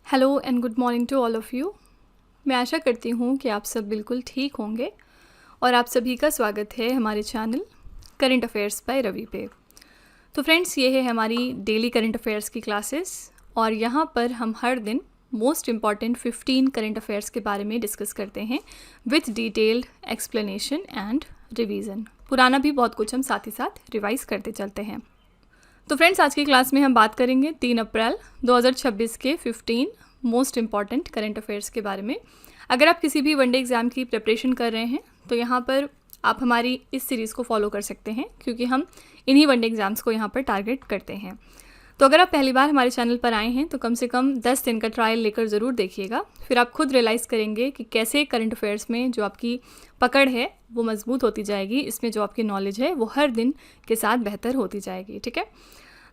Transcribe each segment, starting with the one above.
Hello and good morning to all of you. मैं आशा करती हूँ कि आप सब बिल्कुल ठीक होंगे और आप सभी का स्वागत है हमारे channel current affairs by Ravi पे। तो फ्रेंड्स, ये है हमारी डेली करंट अफेयर्स की क्लासेस और यहाँ पर हम हर दिन मोस्ट इम्पॉर्टेंट 15 करंट अफेयर्स के बारे में डिस्कस करते हैं with detailed explanation and revision. पुराना भी बहुत कुछ हम साथ ही साथ रिवाइज करते चलते हैं। तो फ्रेंड्स, आज की क्लास में हम बात करेंगे 3 अप्रैल 2026 के 15 मोस्ट इम्पॉर्टेंट करंट अफेयर्स के बारे में। अगर आप किसी भी वनडे एग्ज़ाम की प्रिपरेशन कर रहे हैं तो यहाँ पर आप हमारी इस सीरीज़ को फॉलो कर सकते हैं, क्योंकि हम इन्हीं वनडे एग्ज़ाम्स को यहाँ पर टारगेट करते हैं। तो अगर आप पहली बार हमारे चैनल पर आए हैं तो कम से कम 10 दिन का ट्रायल लेकर ज़रूर देखिएगा। फिर आप खुद रियलाइज़ करेंगे कि कैसे करंट अफेयर्स में जो आपकी पकड़ है वो मजबूत होती जाएगी, इसमें जो आपकी नॉलेज है वो हर दिन के साथ बेहतर होती जाएगी। ठीक है,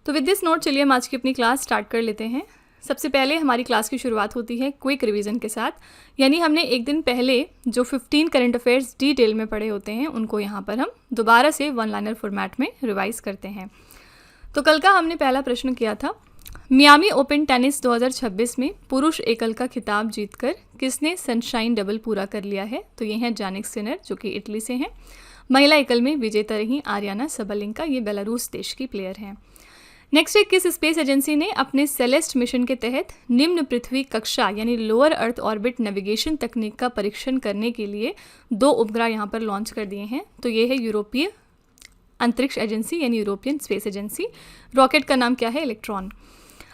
तो विद दिस नोट चलिए हम आज की अपनी क्लास स्टार्ट कर लेते हैं। सबसे पहले हमारी क्लास की शुरुआत होती है क्विक रिवीजन के साथ, यानी हमने एक दिन पहले जो 15 करंट अफेयर्स डिटेल में पढ़े होते हैं उनको यहाँ पर हम दोबारा से वन लाइनर फॉर्मेट में रिवाइज करते हैं। तो कल का हमने पहला प्रश्न किया था, मियामी ओपन टेनिस 2026 में पुरुष एकल का खिताब जीतकर किसने सनशाइन डबल पूरा कर लिया है? तो ये हैं जानिक सिनर, जो कि इटली से हैं। महिला एकल में विजेता रही आर्याना सबलिंका, ये बेलारूस देश की प्लेयर हैं। नेक्स्ट है, किस स्पेस एजेंसी ने अपने सेलेस्ट मिशन के तहत निम्न पृथ्वी कक्षा यानी लोअर अर्थ ऑर्बिट नेविगेशन तकनीक का परीक्षण करने के लिए 2 उपग्रह यहाँ पर लॉन्च कर दिए हैं? तो ये है यूरोपीय अंतरिक्ष एजेंसी यानी यूरोपियन स्पेस एजेंसी। रॉकेट का नाम क्या है? इलेक्ट्रॉन।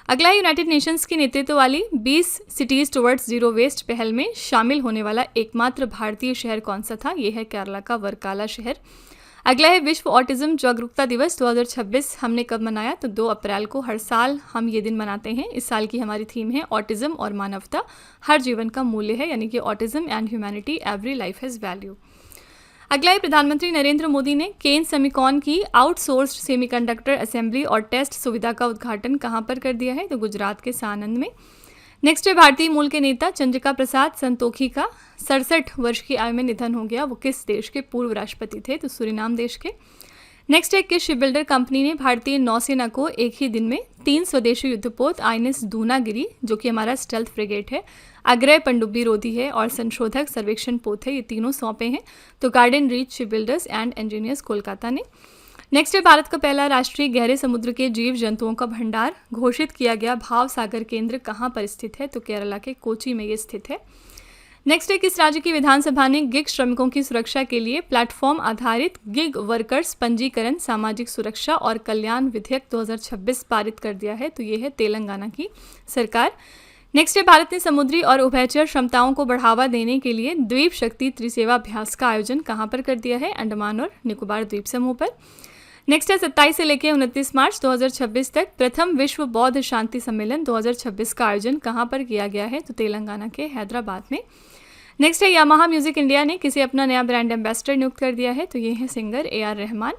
अगला है, यूनाइटेड नेशंस की नेतृत्व वाली 20 सिटीज टुवर्ड्स जीरो वेस्ट पहल में शामिल होने वाला एकमात्र भारतीय शहर कौन सा था? ये है केरला का वर्काला शहर। अगला है, विश्व ऑटिज्म जागरूकता दिवस 2026 हमने कब मनाया? तो 2 अप्रैल को हर साल हम ये दिन मनाते हैं। इस साल की हमारी थीम है ऑटिज्म और मानवता, हर जीवन का मूल्य है, यानी कि autism and humanity, every life has value. अगला है, प्रधानमंत्री नरेंद्र मोदी ने केन सेमिकॉन की आउटसोर्स्ड सेमीकंडक्टर असेंबली और टेस्ट सुविधा का उद्घाटन कहाँ पर कर दिया है? तो गुजरात के सानंद में। नेक्स्ट है, भारतीय मूल के नेता चंद्रिका प्रसाद संतोखी का 67 वर्ष की आयु में निधन हो गया। वो किस देश के पूर्व राष्ट्रपति थे? तो सूरीनाम देश के। नेक्स्ट है, किस शिपबिल्डर कंपनी ने भारतीय नौसेना को एक ही दिन में 3 स्वदेशी युद्धपोत INS दूनागिरी, जो कि हमारा स्टेल्थ फ्रिगेट है, अग्रय पनडुब्बी रोधी है और संशोधक सर्वेक्षण पोत है, ये तीनों सौंपे हैं? तो garden reach shipbuilders and engineers Kolkata ने। नेक्स्ट है, भारत का पहला राष्ट्रीय गहरे समुद्र के जीव जंतुओं का भंडार घोषित किया गया भाव सागर केंद्र कहाँ पर स्थित है? तो केरला के कोची में ये स्थित है। नेक्स्ट है, किस राज्य की विधानसभा ने गिग श्रमिकों की सुरक्षा के लिए प्लेटफॉर्म आधारित गिग वर्कर्स पंजीकरण सामाजिक सुरक्षा और कल्याण विधेयक 2026 पारित कर दिया है? तो ये है तेलंगाना की सरकार। नेक्स्ट है, भारत ने समुद्री और उभयचर क्षमताओं को बढ़ावा देने के लिए द्वीप शक्ति त्रिसेवा अभ्यास का आयोजन कहाँ पर कर दिया है? अंडमान और निकोबार द्वीप समूह पर। नेक्स्ट है, 27 से लेकर 29 मार्च 2026 तक प्रथम विश्व बौद्ध शांति सम्मेलन 2026 का आयोजन कहाँ पर किया गया है? तो तेलंगाना के हैदराबाद में। नेक्स्ट है, यामाहा म्यूजिक इंडिया ने किसे अपना नया ब्रांड एम्बेसडर नियुक्त कर दिया है? तो ये है सिंगर AR रहमान।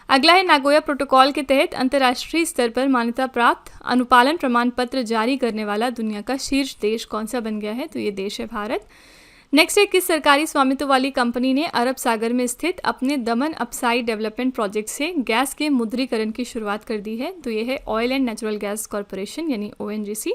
अगला है, नागोया प्रोटोकॉल के तहत अंतर्राष्ट्रीय स्तर पर मान्यता प्राप्त अनुपालन प्रमाण पत्र जारी करने वाला दुनिया का शीर्ष देश कौन सा बन गया है? तो ये देश है भारत। नेक्स्ट है, किस सरकारी स्वामित्व वाली कंपनी ने अरब सागर में स्थित अपने दमन अपसाइड डेवलपमेंट प्रोजेक्ट से गैस के मुद्रीकरण की शुरुआत कर दी है? तो ये है oil and natural gas corporation यानी ONGC।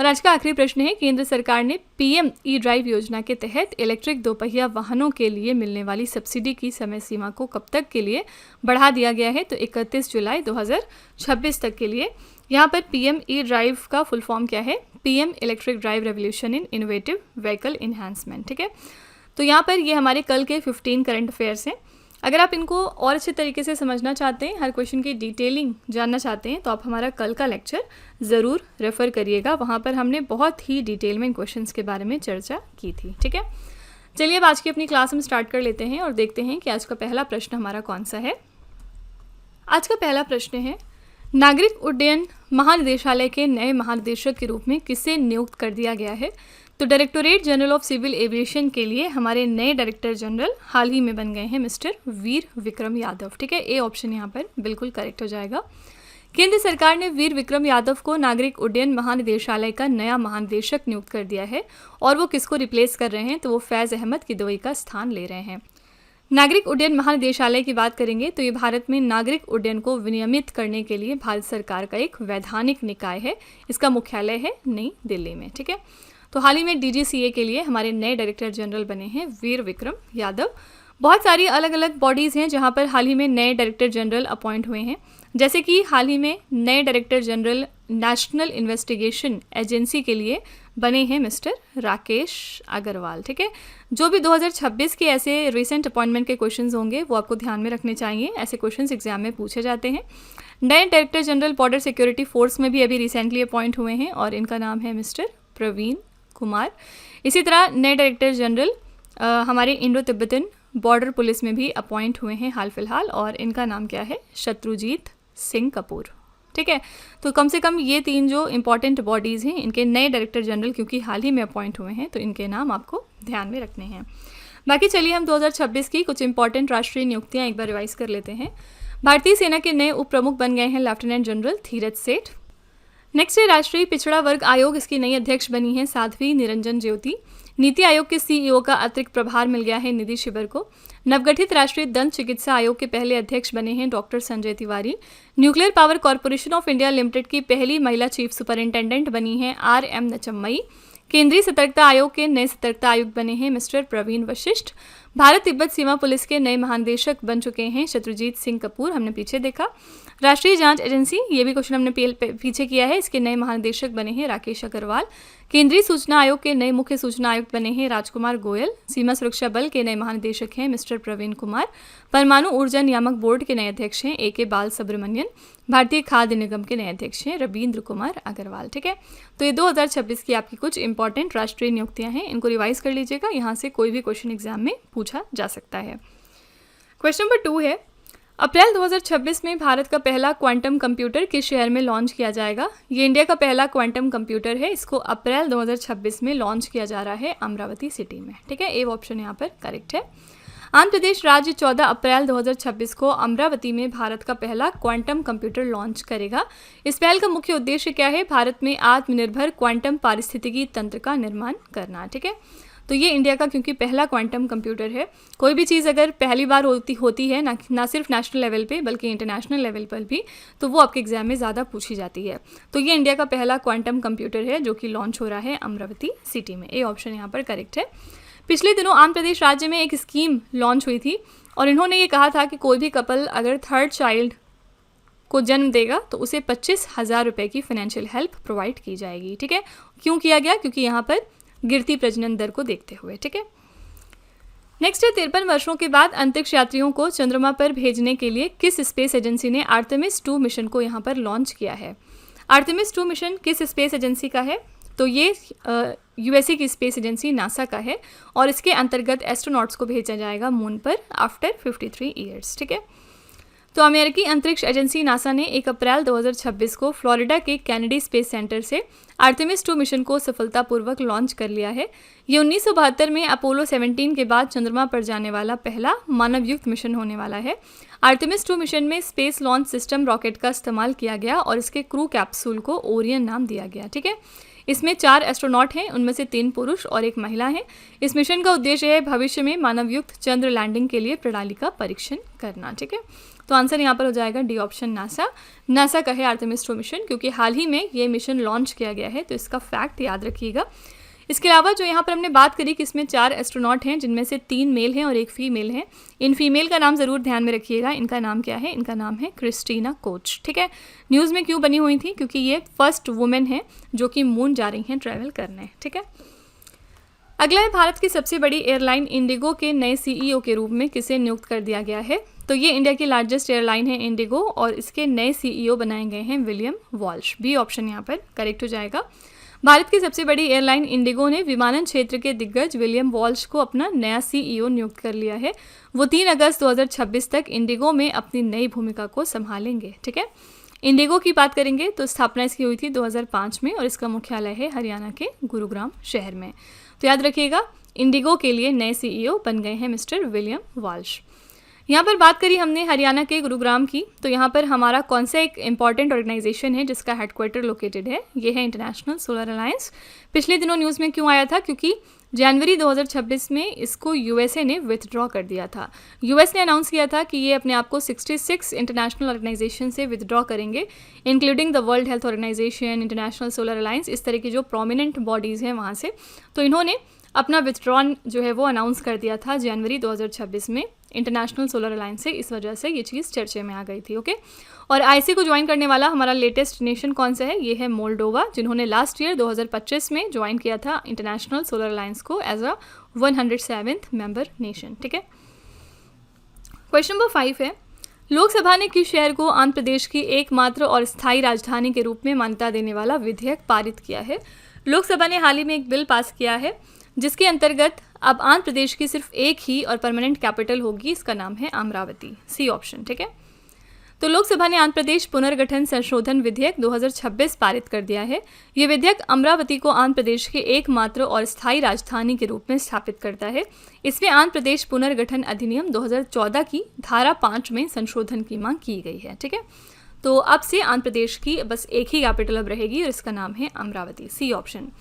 और आज का आखिरी प्रश्न है, केंद्र सरकार ने PM E-ड्राइव योजना के तहत इलेक्ट्रिक दोपहिया वाहनों के लिए मिलने वाली सब्सिडी की समय सीमा को कब तक के लिए बढ़ा दिया गया है? तो 31 जुलाई 2026 तक के लिए। यहाँ पर PM E-ड्राइव का फुल फॉर्म क्या है? PM electric drive revolution in innovative vehicle enhancement. ठीक है, तो यहाँ पर ये हमारे कल के 15 करंट अफेयर्स हैं। अगर आप इनको और अच्छे तरीके से समझना चाहते हैं, हर क्वेश्चन की डिटेलिंग जानना चाहते हैं, तो आप हमारा कल का लेक्चर ज़रूर रेफ़र करिएगा। वहाँ पर हमने बहुत ही डिटेल में इन क्वेश्चंस के बारे में चर्चा की थी। ठीक है, चलिए अब आज की अपनी क्लास हम स्टार्ट कर लेते हैं और देखते हैं कि आज का पहला प्रश्न हमारा कौन सा है। आज का पहला प्रश्न है, नागरिक उड्डयन महानिदेशालय के नए महानिदेशक के रूप में किसे नियुक्त कर दिया गया है? तो directorate general of civil aviation के लिए हमारे नए डायरेक्टर जनरल हाल ही में बन गए हैं मिस्टर वीर विक्रम यादव। ठीक है, ए ऑप्शन यहाँ पर बिल्कुल करेक्ट हो जाएगा। केंद्र सरकार ने वीर विक्रम यादव को नागरिक उड्डयन महानिदेशालय का नया महानिदेशक नियुक्त कर दिया है और वो किसको रिप्लेस कर रहे हैं? तो वो फैज़ अहमद किदवई का स्थान ले रहे हैं। नागरिक उड्डयन महानिदेशालय की बात करेंगे तो ये भारत में नागरिक उड्डयन को विनियमित करने के लिए भारत सरकार का एक वैधानिक निकाय है। इसका मुख्यालय है नई दिल्ली में। ठीक है, तो हाल ही में DGCA के लिए हमारे नए डायरेक्टर जनरल बने हैं वीर विक्रम यादव। बहुत सारी अलग अलग बॉडीज़ हैं जहां पर हाल ही में नए डायरेक्टर जनरल अपॉइंट हुए हैं, जैसे कि हाल ही में नए director general national investigation agency के लिए बने हैं मिस्टर राकेश अग्रवाल। ठीक है, जो भी 2026 के ऐसे रिसेंट अपॉइंटमेंट के क्वेश्चंस होंगे वो आपको ध्यान में रखने चाहिए, ऐसे क्वेश्चंस एग्जाम में पूछे जाते हैं। नए director general border security force में भी अभी रिसेंटली अपॉइंट हुए हैं और इनका नाम है मिस्टर प्रवीण कुमार। इसी तरह नए डायरेक्टर जनरल हमारे इंडो तिब्बतन बॉर्डर पुलिस में भी अपॉइंट हुए हैं हाल फिलहाल और इनका नाम क्या है, शत्रुजीत सिंह कपूर। ठीक है, तो कम से कम ये 3 जो इंपॉर्टेंट बॉडीज़ हैं इनके नए डायरेक्टर जनरल क्योंकि हाल ही में अपॉइंट हुए हैं तो इनके नाम आपको ध्यान में रखने हैं। बाकी चलिए हम 2026 की कुछ इंपॉर्टेंट राष्ट्रीय नियुक्तियां एक बार रिवाइज कर लेते हैं। भारतीय सेना के नए उप प्रमुख बन गए हैं लेफ्टिनेंट जनरल धीरज सेठ। नेक्स्ट है राष्ट्रीय पिछड़ा वर्ग आयोग, इसकी नई अध्यक्ष बनी है साध्वी निरंजन ज्योति। नीति आयोग के CEO का अतिरिक्त प्रभार मिल गया है निधि शिवर को। नवगठित राष्ट्रीय दंत चिकित्सा आयोग के पहले अध्यक्ष बने हैं doctor Sanjay Tiwari. Nuclear power corporation of India limited की पहली महिला चीफ सुपरिंटेंडेंट बनी हैं RM नचम्मई। केंद्रीय सतर्कता आयोग के नए सतर्कता आयुक्त बने हैं मिस्टर प्रवीण वशिष्ठ। भारत तिब्बत सीमा पुलिस के नए महानिदेशक बन चुके हैं शत्रुजीत सिंह कपूर, हमने पीछे देखा। राष्ट्रीय जांच एजेंसी, ये भी क्वेश्चन हमने पीछे किया है, इसके नए महानिदेशक बने हैं राकेश अग्रवाल। केंद्रीय सूचना आयोग के नए मुख्य सूचना आयुक्त बने हैं राजकुमार गोयल। सीमा सुरक्षा बल के नए महानिदेशक हैं मिस्टर प्रवीण कुमार। परमाणु ऊर्जा नियामक बोर्ड के नए अध्यक्ष हैं AK बाल सुब्रमण्यन। भारतीय खाद्य निगम के नए अध्यक्ष हैं रविंद्र कुमार अग्रवाल। ठीक है, तो ये 2026 की आपकी कुछ इंपॉर्टेंट राष्ट्रीय नियुक्तियां हैं, इनको रिवाइज कर लीजिएगा, यहाँ से कोई भी क्वेश्चन एग्जाम में पूछा जा सकता है। क्वेश्चन नंबर 2 है, अप्रैल 2026 में भारत का पहला क्वांटम कंप्यूटर किस शहर में लॉन्च किया जाएगा? ये इंडिया का पहला क्वांटम कंप्यूटर है, इसको अप्रैल 2026 में लॉन्च किया जा रहा है अमरावती सिटी में। ठीक है, ए ऑप्शन यहाँ पर करेक्ट है। आंध्र प्रदेश राज्य 14 अप्रैल 2026 को अमरावती में भारत का पहला क्वांटम कंप्यूटर लॉन्च करेगा। इस पहल का मुख्य उद्देश्य क्या है? भारत में आत्मनिर्भर क्वांटम पारिस्थितिकी तंत्र का निर्माण करना। ठीक है, तो ये इंडिया का क्योंकि पहला क्वांटम कंप्यूटर है, कोई भी चीज़ अगर पहली बार होती है ना सिर्फ नेशनल लेवल पे बल्कि इंटरनेशनल लेवल पर भी, तो वो आपके एग्जाम में ज़्यादा पूछी जाती है। तो ये इंडिया का पहला क्वांटम कंप्यूटर है जो कि लॉन्च हो रहा है अमरावती सिटी में। ए ऑप्शन यहाँ पर करेक्ट है। पिछले दिनों आंध्र प्रदेश राज्य में एक स्कीम लॉन्च हुई थी और इन्होंने ये कहा था कि कोई भी कपल अगर 3rd चाइल्ड को जन्म देगा तो उसे 25,000 रुपये की फाइनेंशियल हेल्प प्रोवाइड की जाएगी। ठीक है, क्यों किया गया? क्योंकि यहाँ पर गिरती प्रजनन दर को देखते हुए। ठीक है, नेक्स्ट है 53 वर्षों के बाद अंतरिक्ष यात्रियों को चंद्रमा पर भेजने के लिए किस स्पेस एजेंसी ने आर्टेमिस 2 मिशन को यहाँ पर लॉन्च किया है? आर्टेमिस 2 मिशन किस स्पेस एजेंसी का है? तो ये USA की स्पेस एजेंसी नासा का है और इसके अंतर्गत एस्ट्रोनॉट्स को भेजा जाएगा मून पर आफ्टर 53 ईयर्स। ठीक है, तो अमेरिकी अंतरिक्ष एजेंसी नासा ने 1 अप्रैल 2026 को फ्लोरिडा के कैनेडी स्पेस सेंटर से आर्टेमिस 2 मिशन को सफलतापूर्वक लॉन्च कर लिया है। ये 1972 में अपोलो 17 के बाद चंद्रमा पर जाने वाला पहला मानवयुक्त मिशन होने वाला है। आर्टेमिस 2 मिशन में स्पेस लॉन्च सिस्टम रॉकेट का इस्तेमाल किया गया और इसके क्रू कैप्सूल को ओरियन नाम दिया गया। ठीक है, इसमें 4 एस्ट्रोनॉट हैं, उनमें से 3 पुरुष और 1 महिला है। इस मिशन का उद्देश्य है भविष्य में मानवयुक्त चंद्र लैंडिंग के लिए प्रणाली का परीक्षण करना। ठीक है, तो आंसर यहाँ पर हो जाएगा डी ऑप्शन नासा का है आर्टेमिस 2 मिशन, क्योंकि हाल ही में ये मिशन लॉन्च किया गया है, तो इसका फैक्ट याद रखिएगा। इसके अलावा जो यहाँ पर हमने बात करी कि इसमें 4 एस्ट्रोनॉट हैं जिनमें से 3 मेल हैं और 1 फीमेल है। इन फीमेल का नाम ज़रूर ध्यान में रखिएगा। इनका नाम क्या है? इनका नाम है क्रिस्टीना कोच। ठीक है, न्यूज़ में क्यों बनी हुई थी? क्योंकि ये फर्स्ट वुमेन है जो कि मून जा रही हैं ट्रैवल करने। ठीक है, अगला है भारत की सबसे बड़ी एयरलाइन इंडिगो के नए CEO के रूप में किसे नियुक्त कर दिया गया है? तो ये इंडिया की लार्जेस्ट एयरलाइन है इंडिगो और इसके नए CEO बनाए गए हैं विलियम वॉल्श। बी ऑप्शन यहाँ पर करेक्ट हो जाएगा। भारत की सबसे बड़ी एयरलाइन इंडिगो ने विमानन क्षेत्र के दिग्गज विलियम वॉल्श को अपना नया CEO नियुक्त कर लिया है। वो 3 अगस्त 2026 तक इंडिगो में अपनी नई भूमिका को संभालेंगे। ठीक है, इंडिगो की बात करेंगे तो स्थापना इसकी हुई थी 2005 में और इसका मुख्यालय है हरियाणा के गुरुग्राम शहर में। तो याद रखिएगा, इंडिगो के लिए नए CEO बन गए हैं मिस्टर विलियम वॉल्श। यहाँ पर बात करी हमने हरियाणा के गुरुग्राम की, तो यहाँ पर हमारा कौन सा एक इंपॉर्टेंट ऑर्गेनाइजेशन है जिसका हेडक्वार्टर लोकेटेड है, ये है इंटरनेशनल सोलर अलायंस। पिछले दिनों न्यूज़ में क्यों आया था, क्योंकि जनवरी 2026 में इसको यूएसए ने विथड्रॉ कर दिया था। यूएस ने अनाउंस किया था कि ये अपने आप को 66 इंटरनेशनल ऑर्गेनाइजेशन से विथड्रॉ करेंगे, including the world health organisation, international solar alliance, इस तरह की जो प्रोमिनेंट बॉडीज़ हैं वहाँ से। तो इन्होंने अपना विथड्रॉन जो है वो अनाउंस कर दिया था जनवरी 2026 में इंटरनेशनल सोलर अलायंस से। इस वजह से ये चीज़ चर्चे में आ गई थी। ओके, और आईसी को ज्वाइन करने वाला हमारा लेटेस्ट नेशन कौन सा है, ये है मोल्डोवा, जिन्होंने लास्ट ईयर 2025 में ज्वाइन किया था इंटरनेशनल सोलर अलायंस को as a 107th member nation. ठीक है, क्वेश्चन नंबर 5 है, लोकसभा ने किस शहर को आंध्र प्रदेश की एकमात्र और स्थायी राजधानी के रूप में मान्यता देने वाला विधेयक पारित किया है। लोकसभा ने हाल ही में एक बिल पास किया है जिसके अंतर्गत अब आंध्र प्रदेश की सिर्फ एक ही और परमानेंट कैपिटल होगी, इसका नाम है अमरावती, सी ऑप्शन। ठीक है, तो लोकसभा ने आंध्र प्रदेश पुनर्गठन संशोधन विधेयक 2026 पारित कर दिया है। ये विधेयक अमरावती को आंध्र प्रदेश के एकमात्र और स्थायी राजधानी के रूप में स्थापित करता है। इसमें आंध्र प्रदेश पुनर्गठन अधिनियम 2014 की धारा 5 में संशोधन की मांग की गई है। ठीक है, तो अब से आंध्र प्रदेश की बस एक ही कैपिटल अब रहेगी और इसका नाम है अमरावती, सी ऑप्शन।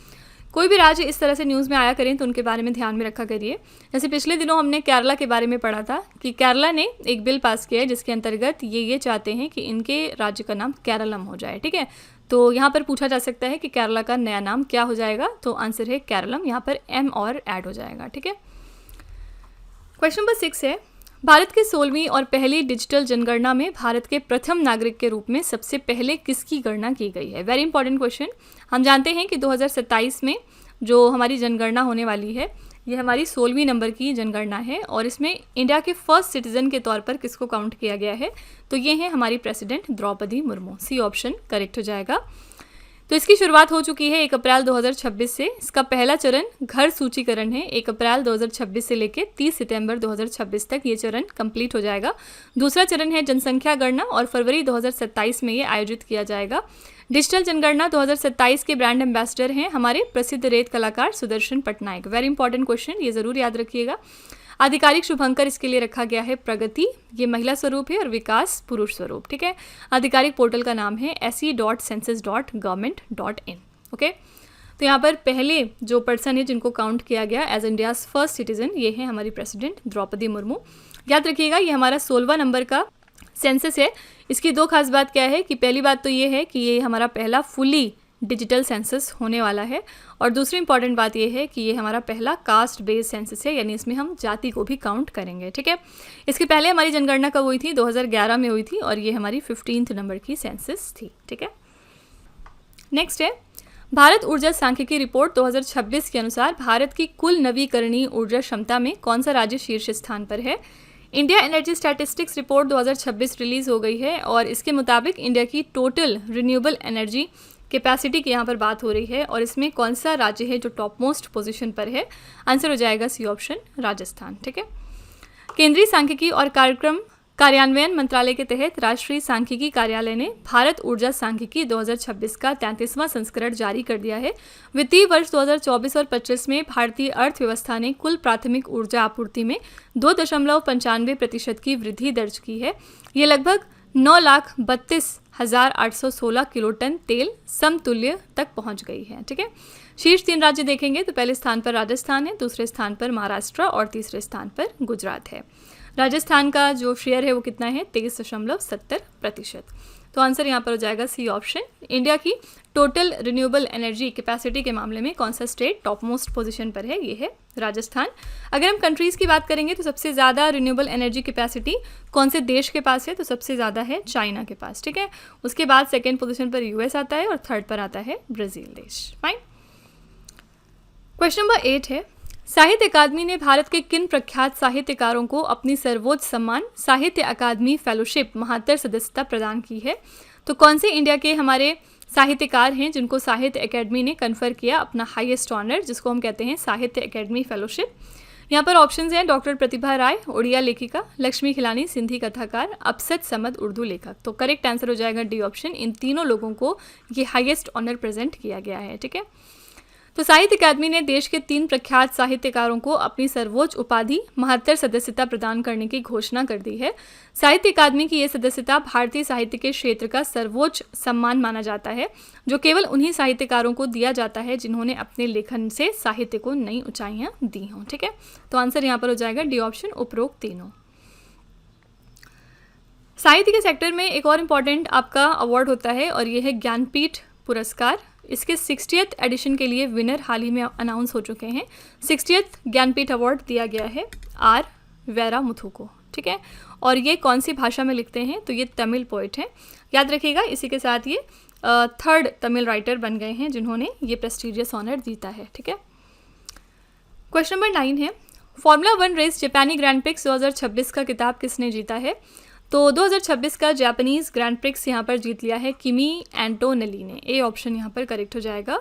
कोई भी राज्य इस तरह से न्यूज़ में आया करें तो उनके बारे में ध्यान में रखा करिए। जैसे पिछले दिनों हमने केरला के बारे में पढ़ा था कि केरला ने एक बिल पास किया है जिसके अंतर्गत ये चाहते हैं कि इनके राज्य का नाम केरलम हो जाए। ठीक है, तो यहाँ पर पूछा जा सकता है कि केरला का नया नाम क्या हो जाएगा, तो आंसर है केरलम, यहाँ पर एम और ऐड हो जाएगा। ठीक है, क्वेश्चन नंबर 6 है, भारत की 16वीं और पहली डिजिटल जनगणना में भारत के प्रथम नागरिक के रूप में सबसे पहले किसकी गणना की गई है। Very important question. हम जानते हैं कि 2027 में जो हमारी जनगणना होने वाली है ये हमारी 16वीं नंबर की जनगणना है और इसमें इंडिया के फर्स्ट सिटीजन के तौर पर किसको काउंट किया गया है, तो ये है हमारी president Droupadi Murmu, C option correct हो जाएगा। तो इसकी शुरुआत हो चुकी है 1 अप्रैल 2026 से। इसका पहला चरण घर सूचीकरण है, 1 अप्रैल 2026 से लेकर 30 सितंबर 2026 तक ये चरण कंप्लीट हो जाएगा। दूसरा चरण है जनसंख्या गणना और फरवरी 2027 में ये आयोजित किया जाएगा। डिजिटल जनगणना 2027 के ब्रांड एम्बेसडर हैं हमारे प्रसिद्ध रेत कलाकार Sudarshan Patnaik. Very important question, ये जरूर याद रखिएगा। आधिकारिक शुभंकर इसके लिए रखा गया है प्रगति, ये महिला स्वरूप है, और विकास पुरुष स्वरूप। ठीक है, आधिकारिक पोर्टल का नाम है se.census.government.in। ओके, तो यहाँ पर पहले जो पर्सन है जिनको काउंट किया गया एज इंडियाज फर्स्ट सिटीजन, ये है हमारी प्रेसिडेंट द्रौपदी मुर्मू। याद रखिएगा ये हमारा 16वां नंबर का सेंसस है। इसकी दो खास बात क्या है कि पहली बात तो ये है कि ये हमारा पहला फुली डिजिटल सेंसस होने वाला है, और दूसरी इंपॉर्टेंट बात ये है कि ये हमारा पहला कास्ट बेस्ड सेंसस है, यानी इसमें हम जाति को भी काउंट करेंगे। ठीक है, इसके पहले हमारी जनगणना कब हुई थी, 2011 में हुई थी, और ये हमारी 15th नंबर की सेंसस थी। ठीक है, नेक्स्ट है भारत ऊर्जा सांख्यिकी रिपोर्ट 2026 के अनुसार भारत की कुल नवीकरणीय ऊर्जा क्षमता में कौन सा राज्य शीर्ष स्थान पर है। India energy statistics report 2026 release हो गई है और इसके मुताबिक इंडिया की टोटल रिन्यूएबल एनर्जी कैपेसिटी की यहाँ पर बात हो रही है, और इसमें कौन सा राज्य है जो टॉप मोस्ट पोजीशन पर है। आंसर हो जाएगा सी ऑप्शन राजस्थान। ठीक है, केंद्रीय सांख्यिकी और कार्यक्रम कार्यान्वयन मंत्रालय के तहत राष्ट्रीय सांख्यिकी कार्यालय ने भारत ऊर्जा सांख्यिकी 2026 का 33वां संस्करण जारी कर दिया है। वित्तीय वर्ष 2024 और 25 में भारतीय अर्थव्यवस्था ने कुल प्राथमिक ऊर्जा आपूर्ति में 2.95% की वृद्धि दर्ज की है। ये लगभग 9,32,816 किलोटन तेल समतुल्य तक पहुंच गई है। ठीक है, शीर्ष 3 राज्य देखेंगे तो पहले स्थान पर राजस्थान है, दूसरे स्थान पर महाराष्ट्र और तीसरे स्थान पर गुजरात है। राजस्थान का जो शेयर है वो कितना है, 23.70%। तो आंसर यहाँ पर हो जाएगा सी ऑप्शन। इंडिया की टोटल रिन्यूएबल एनर्जी कैपेसिटी के मामले में कौन सा स्टेट टॉप मोस्ट पोजीशन पर है, ये है राजस्थान। अगर हम कंट्रीज़ की बात करेंगे तो सबसे ज़्यादा रिन्यूएबल एनर्जी कैपेसिटी कौन से देश के पास है, तो सबसे ज़्यादा है चाइना के पास। ठीक है, उसके बाद सेकेंड पोजीशन पर यूएस आता है और थर्ड पर आता है ब्राज़ील देश। फाइन, क्वेश्चन नंबर 8 है साहित्य अकादमी ने भारत के किन प्रख्यात साहित्यकारों को अपनी सर्वोच्च सम्मान साहित्य अकादमी फेलोशिप महात्तर सदस्यता प्रदान की है। तो कौन से इंडिया के हमारे साहित्यकार हैं जिनको साहित्य अकेडमी ने कन्फर किया अपना हाईएस्ट ऑनर, जिसको हम कहते हैं साहित्य अकेडमी फेलोशिप। यहाँ पर ऑप्शंस हैं डॉक्टर प्रतिभा राय उड़िया लेखिका, लक्ष्मी खिलानी सिंधी कथाकार, अफसद समद उर्दू लेखक। तो करेक्ट आंसर हो जाएगा डी ऑप्शन। इन तीनों लोगों को ये हाईएस्ट ऑनर प्रेजेंट किया गया है। ठीक है, तो साहित्य अकादमी ने देश के 3 प्रख्यात साहित्यकारों को अपनी सर्वोच्च उपाधि महत्तर सदस्यता प्रदान करने की घोषणा कर दी है। साहित्य अकादमी की यह सदस्यता भारतीय साहित्य के क्षेत्र का सर्वोच्च सम्मान माना जाता है, जो केवल उन्हीं साहित्यकारों को दिया जाता है जिन्होंने अपने लेखन से साहित्य को नई ऊंचाइयां दी हों। ठीक है, तो आंसर यहाँ पर हो जाएगा डी ऑप्शन, उपरोक्त तीनों। साहित्य के सेक्टर में एक और इम्पॉर्टेंट आपका अवार्ड होता है और ये है ज्ञानपीठ पुरस्कार। इसके 60th एडिशन के लिए विनर हाल ही में अनाउंस हो चुके हैं। 60th ज्ञानपीठ अवार्ड दिया गया है आर वैरामुथु को। ठीक है, और ये कौन सी भाषा में लिखते हैं, तो ये तमिल पोइट हैं, याद रखिएगा। इसी के साथ ये 3rd तमिल राइटर बन गए हैं जिन्होंने ये प्रेस्टिजियस ऑनर जीता है। ठीक है, क्वेश्चन नंबर 9 है, फॉर्मूला 1 रेस जापानी ग्रैंड प्रिक्स 2026 का खिताब किसने जीता है। तो 2026 का जापानीज ग्रैंड प्रिक्स यहाँ पर जीत लिया है किमी एंटोनेली ने। ए ऑप्शन यहाँ पर करेक्ट हो जाएगा।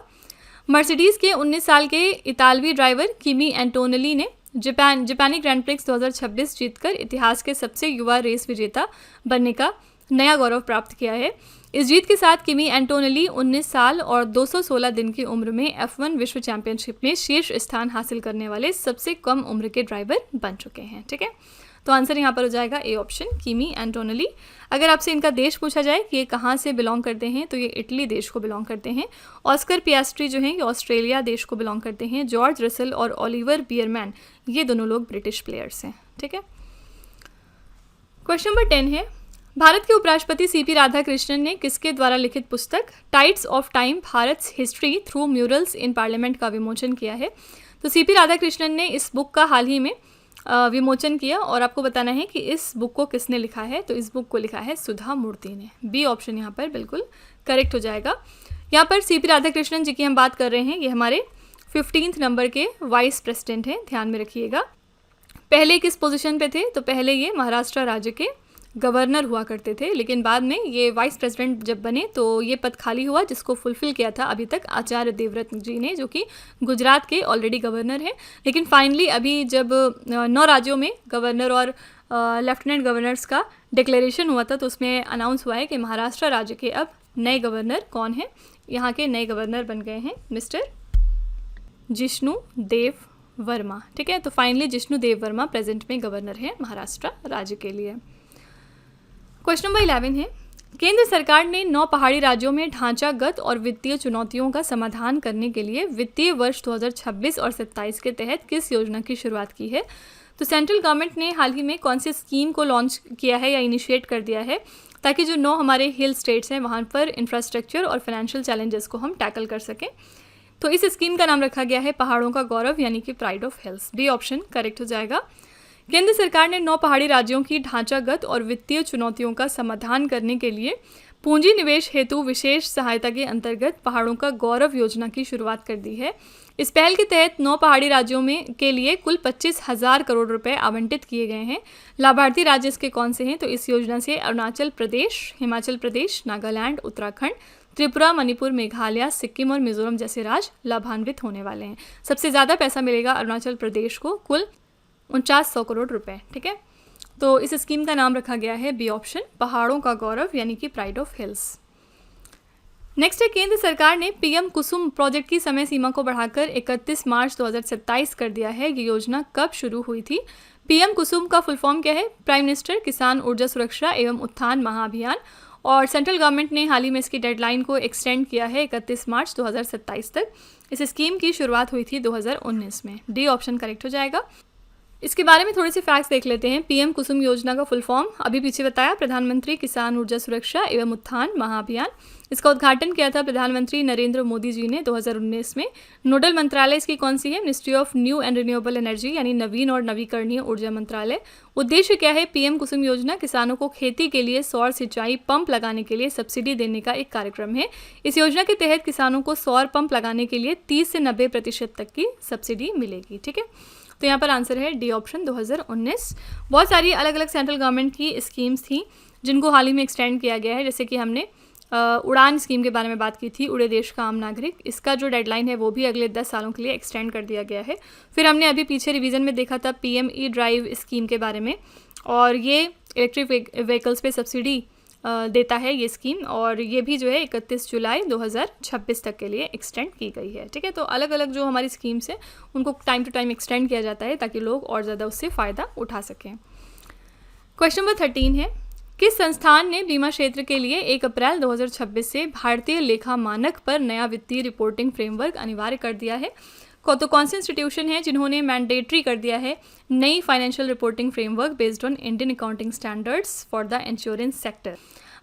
मर्सिडीज़ के 19 साल के इतालवी ड्राइवर किमी एंटोनेली ने जापानी ग्रैंड प्रिक्स 2026 जीतकर इतिहास के सबसे युवा रेस विजेता बनने का नया गौरव प्राप्त किया है। इस जीत के साथ किमी एंटोनेली 19 साल और 216 दिन की उम्र में F1 विश्व चैंपियनशिप में शीर्ष स्थान हासिल करने वाले सबसे कम उम्र के ड्राइवर बन चुके हैं। ठीक है, तो आंसर यहाँ पर हो जाएगा ए ऑप्शन, किमी एंटोनेली। अगर आपसे इनका देश पूछा जाए कि ये कहाँ से बिलोंग करते हैं, तो ये इटली देश को बिलोंग करते हैं। ऑस्कर पियास्ट्री जो हैं ये ऑस्ट्रेलिया देश को बिलोंग करते हैं। जॉर्ज रसल और ओलिवर बियरमैन ये दोनों लोग ब्रिटिश प्लेयर्स हैं। ठीक है, क्वेश्चन नंबर 10 है, भारत के उपराष्ट्रपति सीपी राधाकृष्णन ने किसके द्वारा लिखित पुस्तक tides of time Bharat's history through murals in parliament का विमोचन किया है। तो सीपी राधाकृष्णन ने इस बुक का हाल ही में विमोचन किया और आपको बताना है कि इस बुक को किसने लिखा है। तो इस बुक को लिखा है सुधा मूर्ति ने। बी ऑप्शन यहाँ पर बिल्कुल करेक्ट हो जाएगा। यहाँ पर सीपी राधाकृष्णन जी की हम बात कर रहे हैं, ये हमारे 15th नंबर के वाइस प्रेसिडेंट हैं, ध्यान में रखिएगा। पहले किस पोजीशन पे थे, तो पहले ये महाराष्ट्र राज्य के गवर्नर हुआ करते थे, लेकिन बाद में ये वाइस प्रेसिडेंट जब बने तो ये पद खाली हुआ, जिसको फुलफिल किया था अभी तक आचार्य देवव्रत जी ने, जो कि गुजरात के ऑलरेडी गवर्नर हैं। लेकिन फाइनली अभी जब 9 राज्यों में गवर्नर और लेफ्टिनेंट गवर्नर्स का डिक्लेरेशन हुआ था, तो उसमें अनाउंस हुआ है कि महाराष्ट्र राज्य के अब नए गवर्नर कौन हैं। यहाँ के नए गवर्नर बन गए हैं मिस्टर जिष्णु देव वर्मा। ठीक है, तो फाइनली जिष्णु देव वर्मा प्रेजेंट में गवर्नर हैं महाराष्ट्र राज्य के लिए। क्वेश्चन नंबर 11 है, केंद्र सरकार ने 9 पहाड़ी राज्यों में ढांचागत और वित्तीय चुनौतियों का समाधान करने के लिए वित्तीय वर्ष 2026 और 27 के तहत किस योजना की शुरुआत की है। तो सेंट्रल गवर्नमेंट ने हाल ही में कौन सी स्कीम को लॉन्च किया है या इनिशिएट कर दिया है, ताकि जो 9 हमारे हिल स्टेट्स हैं वहाँ पर इंफ्रास्ट्रक्चर और फाइनेंशियल चैलेंजेस को हम टैकल कर सकें। तो इस स्कीम का नाम रखा गया है पहाड़ों का गौरव, यानी कि pride of hills. B option correct हो जाएगा। केंद्र सरकार ने 9 पहाड़ी राज्यों की ढांचागत और वित्तीय चुनौतियों का समाधान करने के लिए पूंजी निवेश हेतु विशेष सहायता के अंतर्गत पहाड़ों का गौरव योजना की शुरुआत कर दी है। इस पहल के तहत 9 पहाड़ी राज्यों में के लिए कुल 25,000 करोड़ रुपए आवंटित किए गए हैं। लाभार्थी राज्य इसके कौन से हैं, तो इस योजना से अरुणाचल प्रदेश, हिमाचल प्रदेश, नागालैंड, उत्तराखंड, त्रिपुरा, मणिपुर, मेघालय, सिक्किम और मिजोरम जैसे राज्य लाभान्वित होने वाले हैं। सबसे ज़्यादा पैसा मिलेगा अरुणाचल प्रदेश को, कुल 4900 करोड़ रुपए। ठीक है, तो इस स्कीम का नाम रखा गया है बी ऑप्शन, पहाड़ों का गौरव, यानी कि प्राइड ऑफ हिल्स। नेक्स्ट है, केंद्र सरकार ने पीएम कुसुम प्रोजेक्ट की समय सीमा को बढ़ाकर 31 मार्च 2027 कर दिया है। ये योजना कब शुरू हुई थी। पीएम कुसुम का फुल फॉर्म क्या है, प्राइम मिनिस्टर किसान ऊर्जा सुरक्षा एवं उत्थान महाअभियान, और सेंट्रल गवर्नमेंट ने हाल ही में इसकी डेडलाइन को एक्सटेंड किया है 31 मार्च 2027 तक। इस स्कीम की शुरुआत हुई थी 2019 में। डी ऑप्शन करेक्ट हो जाएगा। इसके बारे में थोड़े से फैक्ट्स देख लेते हैं। पीएम कुसुम योजना का फुल फॉर्म अभी पीछे बताया, प्रधानमंत्री किसान ऊर्जा सुरक्षा एवं उत्थान महाअभियान। इसका उद्घाटन किया था प्रधानमंत्री नरेंद्र मोदी जी ने 2019 में। नोडल मंत्रालय इसकी कौन सी है, ministry of new and renewable energy, यानी नवीन और नवीकरणीय ऊर्जा मंत्रालय। उद्देश्य क्या है, पीएम कुसुम योजना किसानों को खेती के लिए सौर सिंचाई पंप लगाने के लिए सब्सिडी देने का एक कार्यक्रम है। इस योजना के तहत किसानों को सौर पंप लगाने के लिए 30 से 90% तक की सब्सिडी मिलेगी। ठीक है, तो यहाँ पर आंसर है डी ऑप्शन 2019। बहुत सारी अलग अलग सेंट्रल गवर्नमेंट की स्कीम्स थी जिनको हाल ही में एक्सटेंड किया गया है, जैसे कि हमने उड़ान स्कीम के बारे में बात की थी, उड़े देश का आम नागरिक। इसका जो डेडलाइन है वो भी अगले 10 सालों के लिए एक्सटेंड कर दिया गया है। फिर हमने अभी पीछे रिवीजन में देखा था पीएम ई ड्राइव स्कीम के बारे में, और ये इलेक्ट्रिक व्हीकल्स पे सब्सिडी देता है ये स्कीम, और ये भी जो है 31 जुलाई 2026 तक के लिए एक्सटेंड की गई है। ठीक है, तो अलग अलग जो हमारी स्कीम्स हैं उनको टाइम टू टाइम एक्सटेंड किया जाता है ताकि लोग और ज़्यादा उससे फ़ायदा उठा सकें। क्वेश्चन नंबर 13 है, किस संस्थान ने बीमा क्षेत्र के लिए 1 अप्रैल 2026 से भारतीय लेखा मानक पर नया वित्तीय रिपोर्टिंग फ्रेमवर्क अनिवार्य कर दिया है? तो कौन से इंस्टीट्यूशन है जिन्होंने मैंडेटरी कर दिया है नई financial reporting framework based on Indian accounting standards for the insurance sector?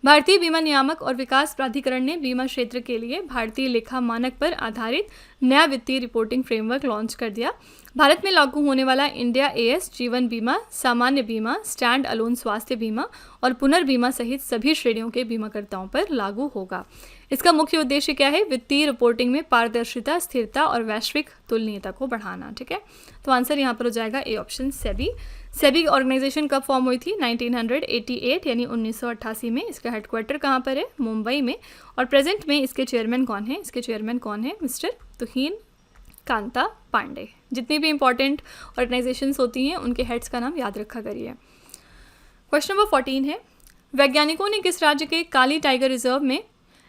भारतीय बीमा नियामक और विकास प्राधिकरण ने बीमा क्षेत्र के लिए भारतीय लेखा मानक पर आधारित नया वित्तीय रिपोर्टिंग फ्रेमवर्क लॉन्च कर दिया। भारत में लागू होने वाला इंडिया एएस जीवन बीमा, सामान्य बीमा, स्टैंड अलोन स्वास्थ्य बीमा और पुनर्बीमा सहित सभी श्रेणियों के बीमाकर्ताओं पर लागू होगा। इसका मुख्य उद्देश्य क्या है? वित्तीय रिपोर्टिंग में पारदर्शिता, स्थिरता और वैश्विक तुलनीयता को बढ़ाना। ठीक है, तो आंसर यहाँ पर हो जाएगा A option, SEBI. SEBI organisation कब फॉर्म हुई थी? 1988 यानी 1988 में। इसका हेडक्वार्टर कहाँ पर है? मुंबई में। और प्रेजेंट में इसके चेयरमैन कौन है? इसके चेयरमैन कौन है? मिस्टर तुहिन कांता पांडे। जितनी भी इंपॉर्टेंट ऑर्गेनाइजेशंस होती हैं उनके हेड्स का नाम याद रखा करिए। क्वेश्चन नंबर 14 है, वैज्ञानिकों ने किस राज्य के काली टाइगर रिजर्व में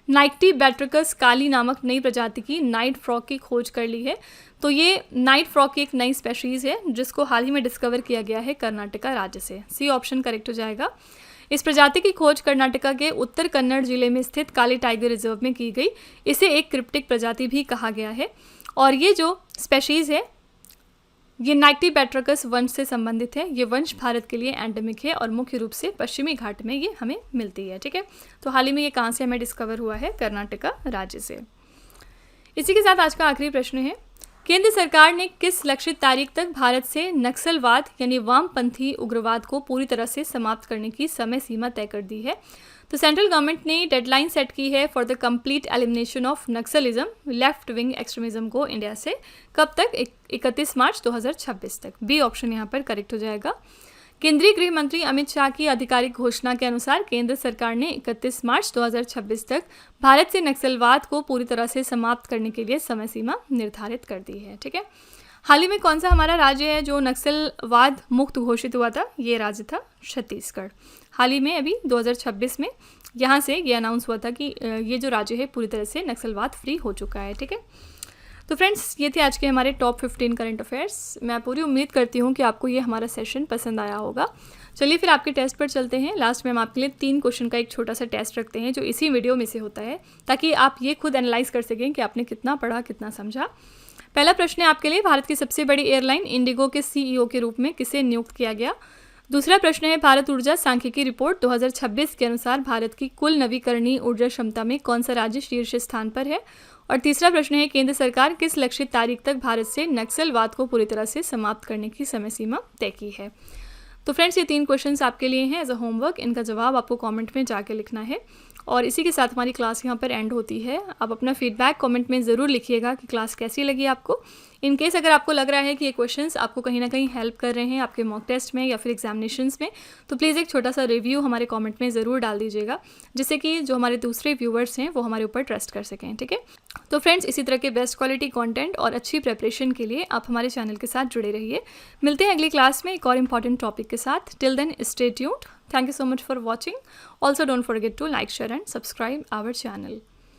नाइक्टीबैट्रिकस काली नामक नई प्रजाति की नाइट फ्रॉग की खोज कर ली है? तो ये नाइट फ्रॉग की एक नई स्पेशीज़ है जिसको हाल ही में डिस्कवर किया गया है कर्नाटका राज्य से। सी ऑप्शन करेक्ट हो जाएगा। इस प्रजाति की खोज कर्नाटका के उत्तर कन्नड़ जिले में स्थित काली टाइगर रिजर्व में की गई। इसे एक क्रिप्टिक प्रजाति भी कहा गया है, और ये जो स्पेशीज़ है ये नाइक्टीबैट्रिकस वंश से संबंधित है। ये वंश भारत के लिए एंडेमिक है और मुख्य रूप से पश्चिमी घाट में ये हमें मिलती है। ठीक है, तो हाल ही में ये कहाँ से हमें डिस्कवर हुआ है? कर्नाटका राज्य से। इसी के साथ आज का आखिरी प्रश्न है, केंद्र सरकार ने किस लक्षित तारीख तक भारत से नक्सलवाद यानी वामपंथी उग्रवाद को पूरी तरह से समाप्त करने की समय सीमा तय कर दी है? तो सेंट्रल गवर्नमेंट ने डेडलाइन सेट की है for the complete elimination of Naxalism, left wing extremism को इंडिया से। कब तक? 31 मार्च 2026 तक। बी ऑप्शन यहाँ पर करेक्ट हो जाएगा। केंद्रीय गृह मंत्री अमित शाह की आधिकारिक घोषणा के अनुसार केंद्र सरकार ने 31 मार्च 2026 तक भारत से नक्सलवाद को पूरी तरह से समाप्त करने के लिए समय सीमा निर्धारित कर दी है। ठीक है, हाल ही में कौन सा हमारा राज्य है जो नक्सलवाद मुक्त घोषित हुआ था? ये राज्य था छत्तीसगढ़। हाल ही में अभी 2026 में यहाँ से ये अनाउंस हुआ था कि ये जो राज्य है पूरी तरह से नक्सलवाद फ्री हो चुका है। ठीक है, तो फ्रेंड्स ये थे आज के हमारे टॉप 15 करंट अफेयर्स। मैं पूरी उम्मीद करती हूँ कि आपको ये हमारा सेशन पसंद आया होगा। चलिए फिर आपके टेस्ट पर चलते हैं। लास्ट में हम आपके लिए 3 क्वेश्चन का एक छोटा सा टेस्ट रखते हैं जो इसी वीडियो में से होता है, ताकि आप ये खुद एनालाइज कर सकें कि आपने कितना पढ़ा, कितना समझा। पहला प्रश्न है आपके लिए, भारत की सबसे बड़ी एयरलाइन इंडिगो के सीईओ के रूप में किसे नियुक्त किया गया? दूसरा प्रश्न है, भारत ऊर्जा सांख्यिकी रिपोर्ट 2026 के अनुसार भारत की कुल नवीकरणीय ऊर्जा क्षमता में कौन सा राज्य शीर्ष स्थान पर है? और तीसरा प्रश्न है, केंद्र सरकार किस लक्षित तारीख तक भारत से नक्सलवाद को पूरी तरह से समाप्त करने की समय सीमा तय की है? तो फ्रेंड्स ये 3 क्वेश्चंस आपके लिए हैं एज अ होमवर्क। इनका जवाब आपको कमेंट में जाके लिखना है। और इसी के साथ हमारी क्लास यहाँ पर एंड होती है। आप अपना फीडबैक कमेंट में ज़रूर लिखिएगा कि क्लास कैसी लगी आपको। इन केस अगर आपको लग रहा है कि ये क्वेश्चंस आपको कहीं ना कहीं हेल्प कर रहे हैं आपके मॉक टेस्ट में या फिर एग्जामिनेशंस में, तो प्लीज़ एक छोटा सा रिव्यू हमारे कमेंट में ज़रूर डाल दीजिएगा, जिससे कि जो हमारे दूसरे व्यूअर्स हैं वो हमारे ऊपर ट्रस्ट कर सकें। ठीक है, तो फ्रेंड्स इसी तरह के बेस्ट क्वालिटी कंटेंट और अच्छी प्रिपरेशन के लिए आप हमारे चैनल के साथ जुड़े रहिए। मिलते हैं अगली क्लास में एक और इम्पॉर्टेंट टॉपिक के साथ। Till then stay tuned. Thank you so much for watching. Also don't forget to like, share and subscribe our channel.